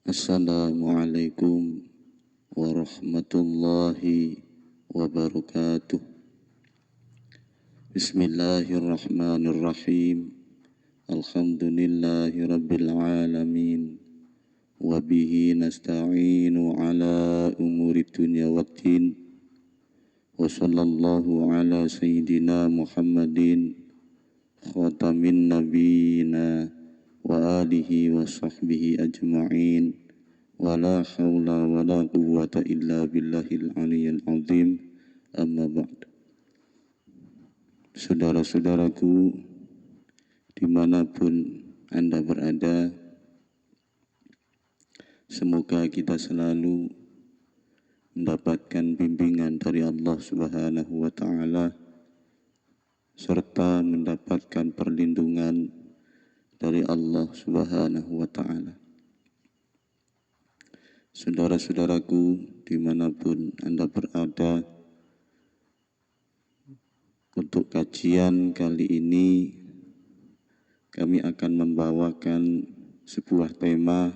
Assalamualaikum warahmatullahi wabarakatuh. Bismillahirrahmanirrahim. Alhamdulillahi rabbil alamin. Wabihi nasta'inu ala umuri dunya waddin. Wa sallallahu ala sayyidina Muhammadin khatamin nabiyina wa alihi wa sahbihi ajma'in. Wa la hawla wa la quwwata illa billahil aliyyil azim. Amma ba'd. Saudara-saudaraku dimanapun Anda berada, semoga kita selalu mendapatkan bimbingan dari Allah Subhanahu wa Ta'ala serta mendapatkan perlindungan dari Allah Subhanahu wa Ta'ala. Saudara-saudaraku dimanapun Anda berada, untuk kajian kali ini kami akan membawakan sebuah tema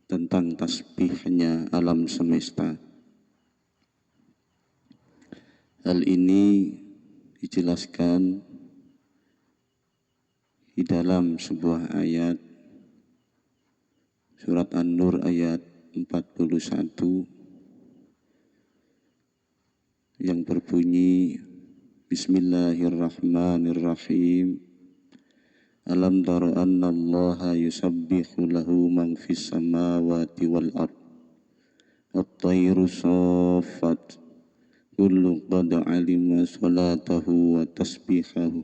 tentang tasbihnya alam semesta. Hal ini dijelaskan di dalam sebuah ayat surat An-Nur ayat 41 yang berbunyi Bismillahirrahmanirrahim. Alam tara anna Allaha yusabbihu lahu man fis samawati wal ard wat-tayru saffat kullu qad alima salatahu wa tasbihahu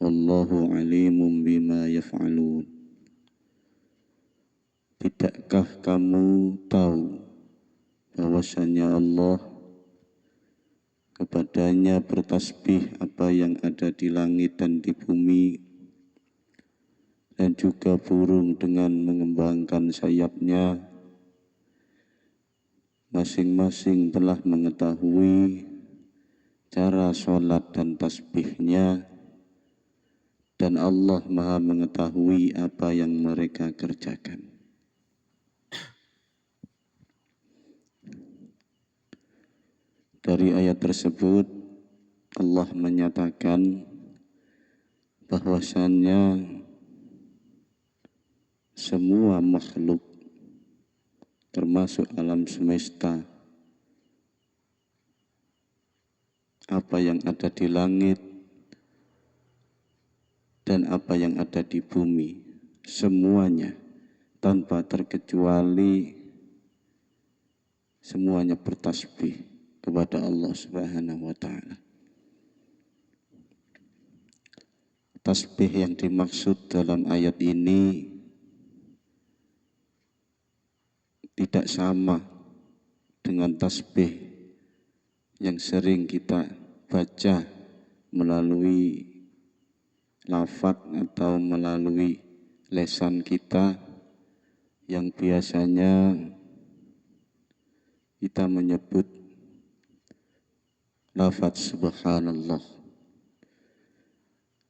wallahu alimun bima yaf'alun. Tidakkah kamu tahu bahwasanya Allah kepadanya bertasbih apa yang ada di langit dan di bumi, dan juga burung dengan mengembangkan sayapnya masing-masing telah mengetahui cara sholat dan tasbihnya, dan Allah Maha mengetahui apa yang mereka kerjakan. Dari ayat tersebut Allah menyatakan bahwasannya semua makhluk termasuk alam semesta, apa yang ada di langit dan apa yang ada di bumi, semuanya tanpa terkecuali semuanya bertasbih kepada Allah Subhanahu wa Ta'ala. Tasbih yang dimaksud dalam ayat ini tidak sama dengan tasbih yang sering kita baca melalui lafaz atau melalui lesan kita, yang biasanya kita menyebut lafaz subhanallah.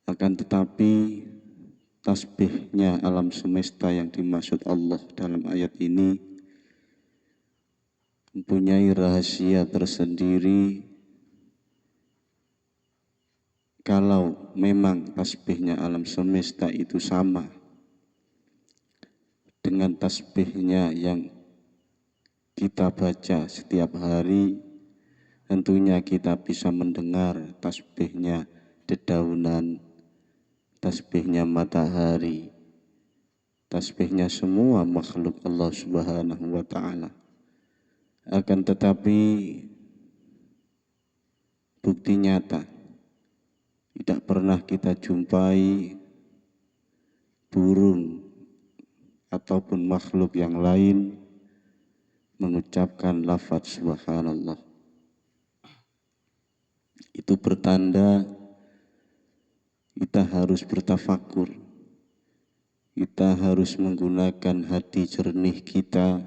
Akan tetapi tasbihnya alam semesta yang dimaksud Allah dalam ayat ini mempunyai rahasia tersendiri. Kalau memang tasbihnya alam semesta itu sama dengan tasbihnya yang kita baca setiap hari, tentunya kita bisa mendengar tasbihnya dedaunan, tasbihnya matahari, tasbihnya semua makhluk Allah Subhanahu wa Ta'ala. Akan tetapi bukti nyata, tidak pernah kita jumpai burung ataupun makhluk yang lain mengucapkan lafaz subhanallah. Itu bertanda kita harus bertafakur, kita harus menggunakan hati jernih kita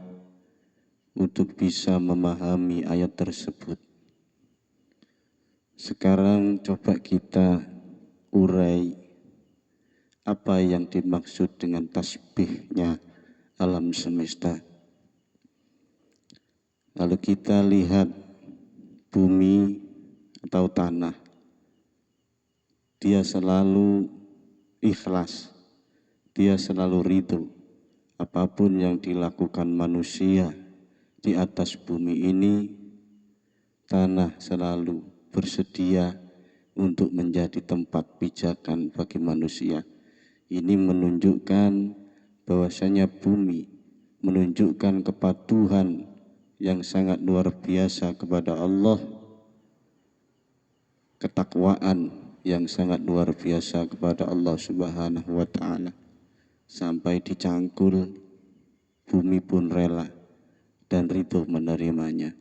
untuk bisa memahami ayat tersebut. Sekarang coba kita urai apa yang dimaksud dengan tasbihnya alam semesta. Lalu kita lihat bumi atau tanah, dia selalu ikhlas, dia selalu ridho. Apapun yang dilakukan manusia di atas bumi ini, tanah selalu bersedia untuk menjadi tempat pijakan bagi manusia. Ini menunjukkan bahwasanya bumi menunjukkan kepatuhan yang sangat luar biasa kepada Allah, ketakwaan yang sangat luar biasa kepada Allah Subhanahu wa Ta'ala, sampai dicangkul bumi pun rela dan ridho menerimanya.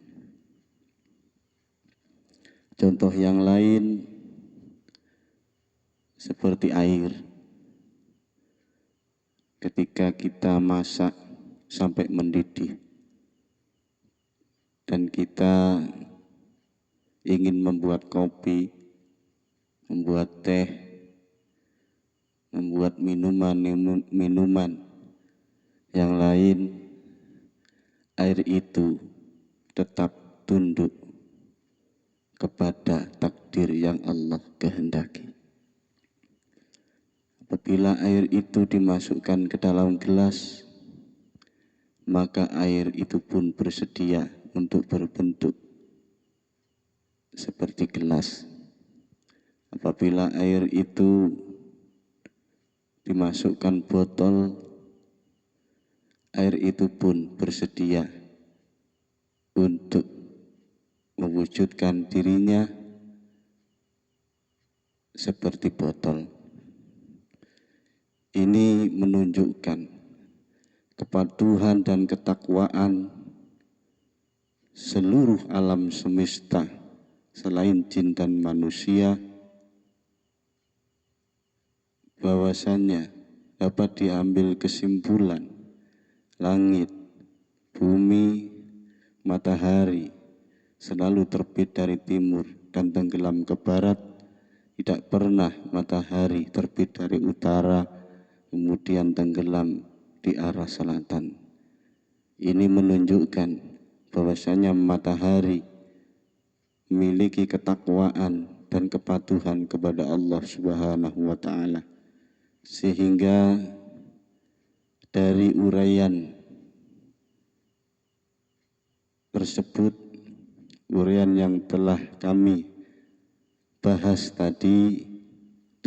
Contoh yang lain seperti air. Ketika kita masak sampai mendidih dan kita ingin membuat kopi, membuat teh, membuat minuman yang lain, air itu tetap tunduk kepada takdir yang Allah kehendaki. Apabila air itu dimasukkan ke dalam gelas, maka air itu pun bersedia untuk berbentuk seperti gelas. Apabila air itu dimasukkan botol, air itu pun bersedia untuk mewujudkan dirinya seperti botol. Ini menunjukkan kepatuhan dan ketakwaan seluruh alam semesta selain jin dan manusia, bahwasannya dapat diambil kesimpulan langit, bumi, matahari selalu terbit dari timur dan tenggelam ke barat. Tidak pernah matahari terbit dari utara kemudian tenggelam di arah selatan. Ini menunjukkan bahwasanya matahari memiliki ketakwaan dan kepatuhan kepada Allah Subhanahu wa Ta'ala, sehingga dari uraian tersebut, uraian yang telah kami bahas tadi,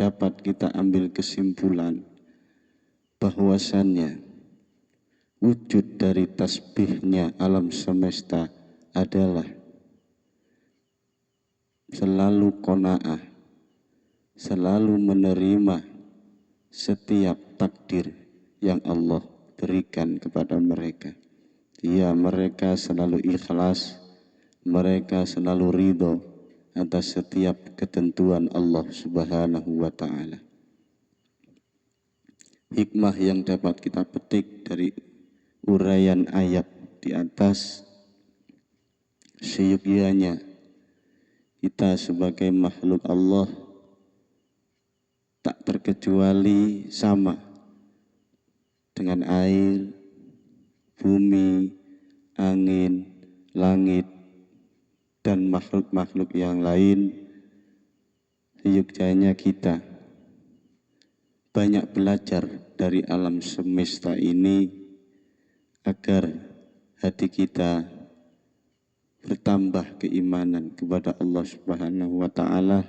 dapat kita ambil kesimpulan bahwasannya wujud dari tasbihnya alam semesta adalah selalu qanaah, selalu menerima setiap takdir yang Allah berikan kepada mereka. Ya, mereka selalu ikhlas, mereka selalu ridho atas setiap ketentuan Allah Subhanahu wa Ta'ala. Hikmah yang dapat kita petik dari uraian ayat di atas, seyogyanya kita sebagai makhluk Allah tak terkecuali sama dengan air, bumi, angin, langit, dan makhluk-makhluk yang lain. Seyogyanya kita banyak belajar dari alam semesta ini agar hati kita bertambah keimanan kepada Allah Subhanahu wa Ta'ala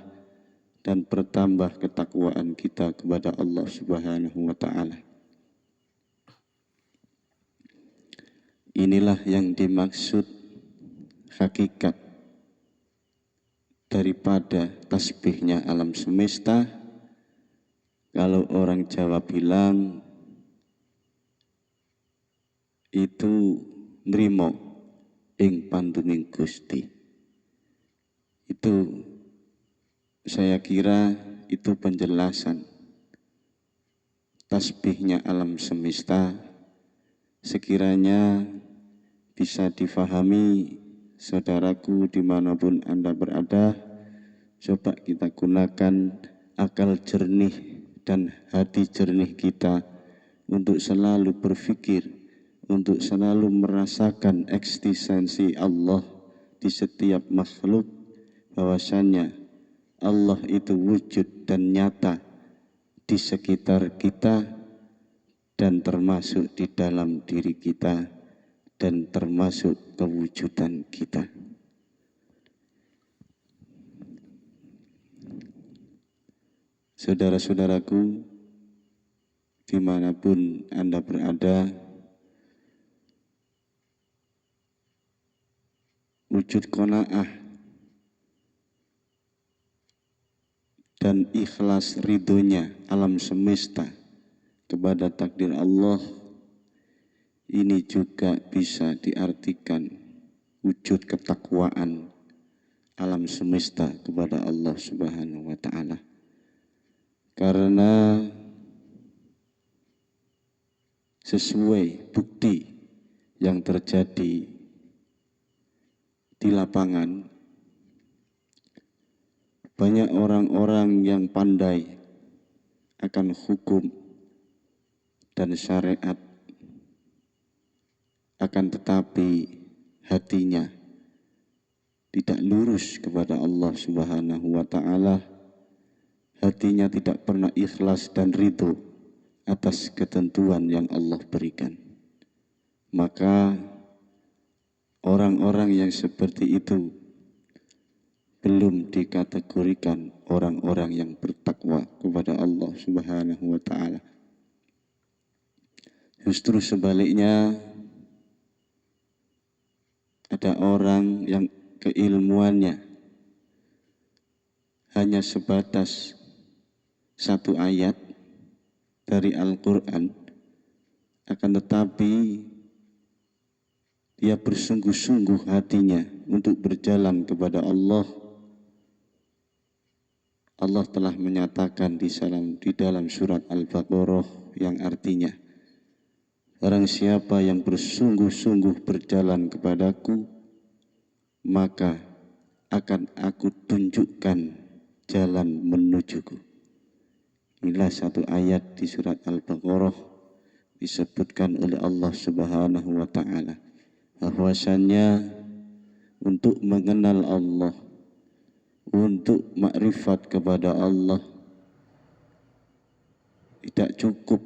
dan bertambah ketakwaan kita kepada Allah Subhanahu wa Ta'ala. Inilah yang dimaksud hakikat daripada tasbihnya alam semesta. Kalau orang Jawa bilang itu nrimo ing panduning Gusti. Itu saya kira itu penjelasan tasbihnya alam semesta, sekiranya bisa difahami saudaraku dimanapun Anda berada. Coba kita gunakan akal jernih dan hati jernih kita untuk selalu berpikir untuk selalu merasakan eksistensi Allah di setiap makhluk, bahwasanya Allah itu wujud dan nyata di sekitar kita dan termasuk di dalam diri kita dan termasuk kewujudan kita. Saudara-saudaraku, dimanapun Anda berada, wujud qanaah dan ikhlas ridhonya alam semesta kepada takdir Allah, ini juga bisa diartikan wujud ketakwaan alam semesta kepada Allah Subhanahu wa ta'ala. Karena sesuai bukti yang terjadi di lapangan, banyak orang-orang yang pandai akan hukum dan syariat, akan tetapi hatinya tidak lurus kepada Allah Subhanahu wa ta'ala. Hatinya tidak pernah ikhlas dan ridho atas ketentuan yang Allah berikan. Maka orang-orang yang seperti itu belum dikategorikan orang-orang yang bertakwa kepada Allah Subhanahu wa ta'ala. Justru sebaliknya, ada orang yang keilmuannya hanya sebatas satu ayat dari Al-Quran, akan tetapi dia bersungguh-sungguh hatinya untuk berjalan kepada Allah. Allah telah menyatakan di dalam surat Al-Baqarah yang artinya, barang siapa yang bersungguh-sungguh berjalan kepadaku, maka akan aku tunjukkan jalan menujuku. Inilah satu ayat di surat Al-Baqarah disebutkan oleh Allah Subhanahu wa ta'ala, bahwasannya untuk mengenal Allah, untuk makrifat kepada Allah, tidak cukup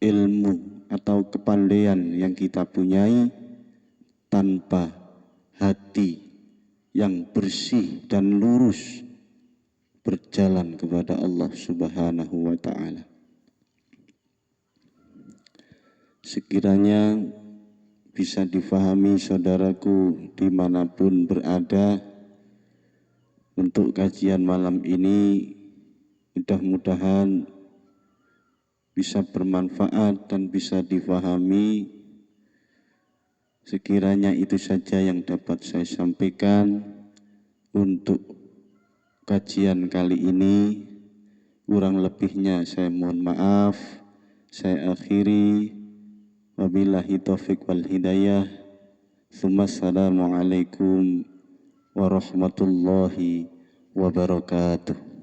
ilmu atau kepandaian yang kita punyai tanpa hati yang bersih dan lurus berjalan kepada Allah Subhanahu wa ta'ala. Sekiranya bisa difahami saudaraku dimanapun berada, untuk kajian malam ini mudah-mudahan bisa bermanfaat dan bisa difahami. Sekiranya itu saja yang dapat saya sampaikan untuk kajian kali ini. Kurang lebihnya saya mohon maaf. Saya akhiri. Wabillahi taufiq wal hidayah. Assalamualaikum warahmatullahi wabarakatuh.